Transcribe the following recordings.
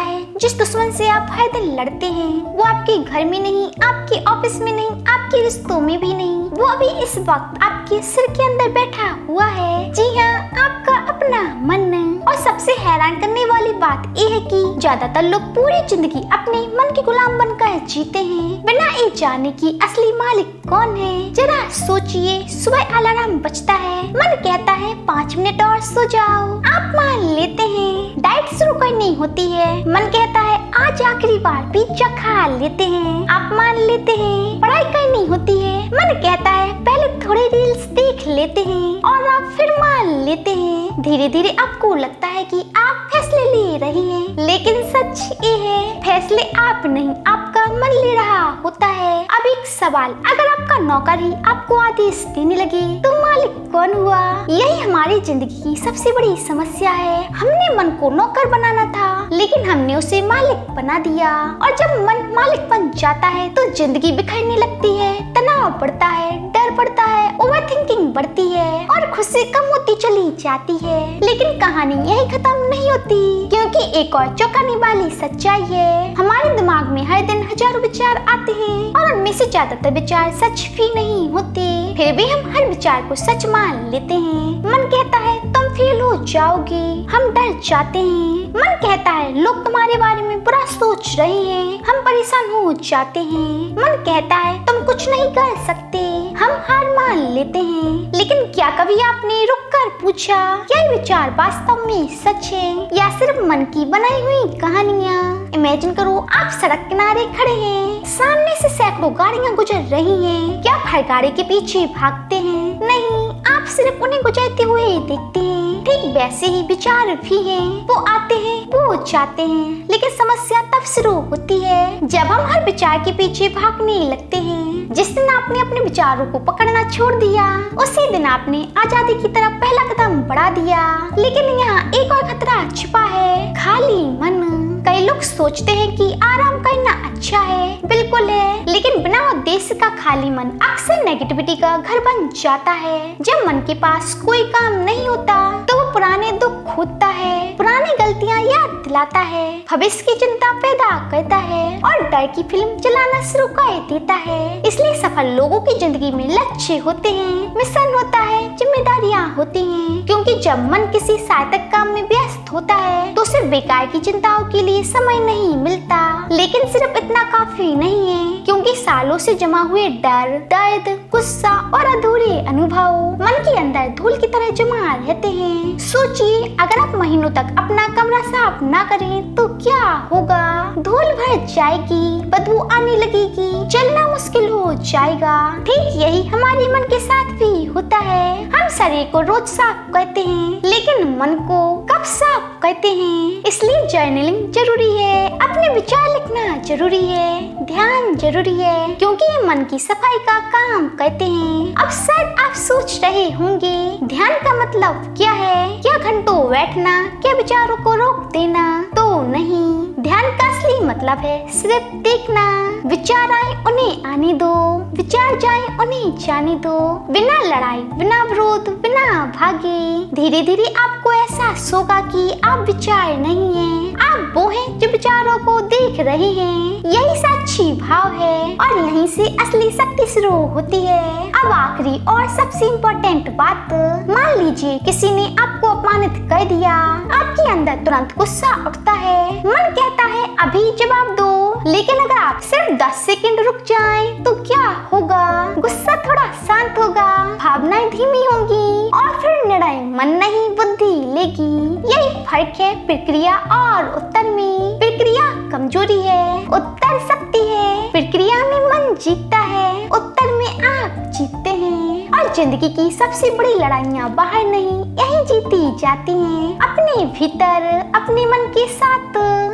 है जिस दुश्मन से आप हर दिन लड़ते हैं वो आपके घर में नहीं, आपके ऑफिस में नहीं, आपके रिश्तों में भी नहीं, वो अभी इस वक्त आपके सिर के अंदर बैठा हुआ है। जी हाँ, आपका अपना मन। और सबसे हैरान करने वाली बात ये है कि ज्यादातर लोग पूरी जिंदगी अपने मन के गुलाम बनकर जीते हैं बिना ये जाने कि असली मालिक कौन है। जरा सोचिए, सुबह अलार्म बजता है, मन कहता है 5 मिनट और सो जाओ, आप मान लेते हैं। डाइट शुरू करनी होती है, मन कहता है आज आखिरी बार पिज्जा खा लेते हैं, आप मान लेते हैं। पढ़ाई करनी होती है, मन कहता है पहले थोड़े रील्स देख लेते हैं और आप फिर मान लेते हैं। धीरे धीरे आपको लगता है कि आप फैसले ले रहे हैं, लेकिन सच ये है फैसले आप नहीं, आपका मन ले रहा होता है। अब एक सवाल, अगर आपका नौकर ही आपको आदेश देने लगे तो मालिक कौन हुआ? यही हमारी जिंदगी की सबसे बड़ी समस्या है। हमने मन को नौकर बनाना था लेकिन हमने उसे मालिक बना दिया, और जब मन मालिक बन जाता है तो जिंदगी बिखरने लगती है, तनाव बढ़ता है, डर बढ़ता है, ओवर थिंकिंग बढ़ती है और खुशी कम होती चली जाती है। लेकिन कहानी यही खत्म नहीं होती, क्योंकि एक और चौंकाने वाली सच्चाई है। हमारे दिमाग में हर दिन हजारों विचार आते हैं और उनमें से ज्यादातर विचार सच भी नहीं होते, फिर भी हम हर विचार को सच मान लेते हैं। मन कहता है तुम फेल हो जाओगे, हम डर जाते हैं। मन कहता है लोग तुम्हारे बारे में बुरा सोच रहे हैं, हम परेशान हो जाते हैं। मन कहता है तुम कुछ नहीं कर सकते, हम हार मान लेते हैं। लेकिन क्या कभी आपने रुक कर पूछा क्या ये विचार वास्तव में सच है या सिर्फ मन की बनाई हुई कहानियाँ? इमेजिन करो आप सड़क किनारे खड़े हैं, सामने से सैकड़ों गाड़ियाँ गुजर रही हैं। क्या आप हर गाड़ी के पीछे भागते हैं? नहीं, आप सिर्फ उन्हें गुजरते हुए देखते हैं। ठीक वैसे ही विचार भी हैं, वो आते हैं, वो जाते हैं। लेकिन समस्या तब शुरू होती है जब हम हर विचार के पीछे भागने लगते हैं। जिस दिन आपने अपने विचारों को पकड़ना छोड़ दिया उसी दिन आपने आजादी की तरफ पहला कदम बढ़ा दिया। लेकिन यहाँ एक और खतरा छिपा है, खाली मन। कई लोग सोचते हैं कि आराम करना अच्छा है, बिल्कुल है, लेकिन बिना उद्देश्य का खाली मन अक्सर नेगेटिविटी का घर बन जाता है। जब मन के पास कोई काम नहीं होता तो वो पुराने दुख खोदता है, पुरानी गलतियाँ याद दिलाता है, भविष्य की चिंता पैदा करता है और डर की फिल्म चलाना शुरू कर देता है। इसलिए सफल लोगों की जिंदगी में लक्ष्य होते हैं, मिशन होता है, जिम्मेदारियाँ होती हैं, क्योंकि जब मन किसी सार्थक काम में व्यस्त होता है तो सिर्फ बेकार की चिंताओं के लिए समय नहीं मिलता। लेकिन सिर्फ इतना काफी नहीं है, क्योंकि सालों से जमा हुए डर, दर्द, गुस्सा और अधूरे अनुभव मन के अंदर धूल की तरह जमा रहते हैं। सोचिए, अगर आप महीनों तक अपना कमरा साफ ना करें तो क्या होगा? धूल भर जाएगी, बदबू आने लगेगी, चलना मुश्किल हो जाएगा। ठीक यही हमारे मन के साथ भी होता है। हम शरीर को रोज साफ करते हैं लेकिन मन को कब साफ करते हैं? इसलिए जर्नलिंग जरूरी है, अपने विचार लिखना जरूरी है, ध्यान जरूरी है, क्योंकि ये मन की सफाई का काम करते हैं। अब शायद आप सोच रहे होंगे ध्यान का मतलब क्या है? क्या घंटों बैठना, क्या विचारों को रोक देना? तो नहीं, ध्यान का असली मतलब है सिर्फ देखना। विचार आए उन्हें आने दो, विचार जाए उन्हें जाने दो, बिना लड़ाई, बिना विरोध, बिना भागे। धीरे धीरे आपको एहसास होगा कि आप विचार नहीं हैं, आप वो हैं जो विचारों को देख रहे हैं। यही सच्ची भाव है और यहीं से असली शक्ति शुरू होती है। अब आखिरी और सबसे इम्पोर्टेंट बात, मान लीजिए किसी ने आपको अपमानित कर दिया, आपके अंदर तुरंत गुस्सा उठता है, मन कहता है अभी जवाब दो। लेकिन अगर आप सिर्फ 10 सेकंड रुक जाएं, तो क्या होगा? गुस्सा थोड़ा शांत होगा, भावनाएं धीमी होंगी और फिर निर्णय मन नहीं बुद्धि लेगी। यही फर्क है प्रक्रिया और उत्तर में। प्रक्रिया कमजोरी है, उत्तर शक्ति है। प्रक्रिया में मन जीतता है, उत्तर में आप जीतते हैं। और जिंदगी की सबसे बड़ी लड़ाइयाँ बाहर नहीं, यही जीती जाती हैं, अपने भीतर, अपने मन के साथ।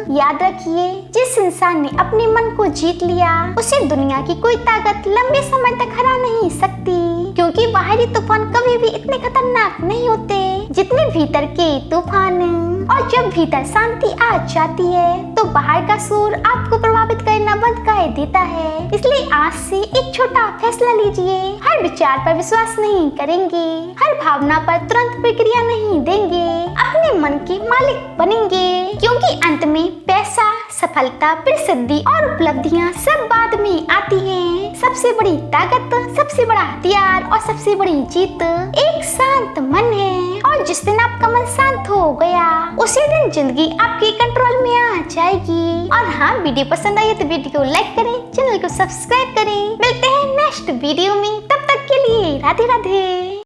याद रखिए, जिस इंसान ने अपने मन को जीत लिया उसे दुनिया की कोई ताकत लंबे समय तक हरा नहीं सकती, क्योंकि बाहरी तूफान कभी भी इतने खतरनाक नहीं होते जितने भीतर के तूफान। और जब भीतर शांति आ जाती है तो बाहर का शोर आपको प्रभावित करना बंद कर देता है। इसलिए आज से एक छोटा फैसला लीजिए, हर विचार पर विश्वास नहीं करेंगे, हर भावना पर तुरंत प्रक्रिया नहीं देंगे, अपने मन के मालिक बनेंगे, क्योंकि अंत में पैसा, सफलता, प्रसिद्धि और उपलब्धियां सब बाद में आती हैं। सबसे बड़ी ताकत, सबसे बड़ा हथियार और सबसे बड़ी जीत एक शांत मन है। और जिस दिन आपका मन शांत हो गया उसी दिन जिंदगी आपके कंट्रोल में आ जाएगी। और हाँ, वीडियो पसंद आई तो वीडियो को लाइक करें, चैनल को सब्सक्राइब करें। मिलते हैं नेक्स्ट वीडियो में, तब तक के लिए राधे राधे।